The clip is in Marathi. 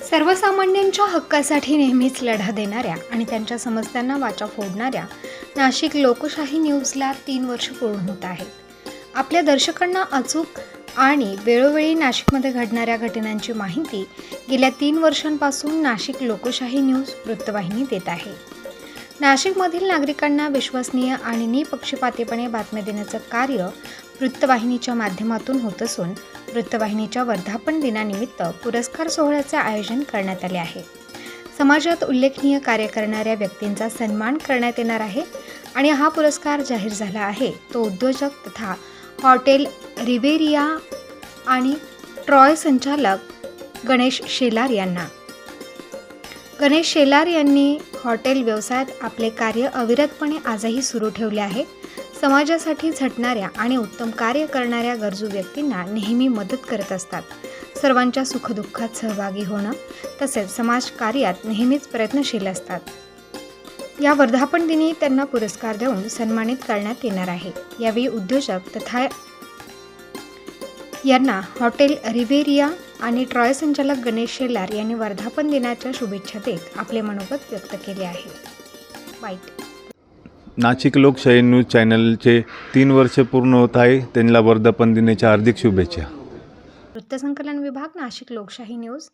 सर्वसामान्यांच्या हक्कासाठी नेहमीच लढा देणाऱ्या आणि त्यांच्या समस्यांना वाचा फोडणाऱ्या नाशिक लोकशाही न्यूजला 3 वर्ष पूर्ण होत आहेत. आपल्या दर्शकांना अचूक आणि वेळोवेळी नाशिकमध्ये घडणाऱ्या घटनांची माहिती गेल्या 3 वर्षांपासून नाशिक लोकशाही न्यूज वृत्तवाहिनी देत आहे. नाशिकमधील नागरिकांना विश्वसनीय आणि निपक्षपातीपणे बातम्या देण्याचं कार्य वृत्तवाहिनीच्या माध्यमातून होत असून वृत्तवाहिनीच्या वर्धापन दिनानिमित्त पुरस्कार सोहळ्याचे आयोजन करण्यात आले आहे. समाजात उल्लेखनीय कार्य करणाऱ्या व्यक्तींचा सन्मान करण्यात येणार आहे आणि हा पुरस्कार जाहीर झाला आहे तो उद्योजक तथा हॉटेल रिवेरिया आणि ट्रॉय संचालक गणेश शेलार यांना. गणेश शेलार यांनी हॉटेल व्यवसायात आपले कार्य अविरतपणे आजही सुरू ठेवले आहे. समाजासाठी झटणाऱ्या आणि उत्तम कार्य करणाऱ्या गरजू व्यक्तींना नेहमी मदत करत असतात. सर्वांच्या सुखदुःखात सहभागी होणं तसेच समाजकार्यात नेहमीच प्रयत्नशील असतात. या वर्धापन दिनी त्यांना पुरस्कार देऊन सन्मानित करण्यात येणार आहे. यावेळी उद्योजक तथा यांना हॉटेल रिवेरिया आणि ट्रॉय संचालक गणेश शेलार यांनी वर्धापन दिनाच्या शुभेच्छा देत आपले मनोगत व्यक्त केले आहे. वाईट नाशिक लोकशाही न्यूज चॅनलचे 3 वर्ष पूर्ण होत आहे. त्यांना वर्धापन दिनाच्या हार्दिक शुभेच्छा. वृत्तसंकलन विभाग, नाशिक लोकशाही न्यूज.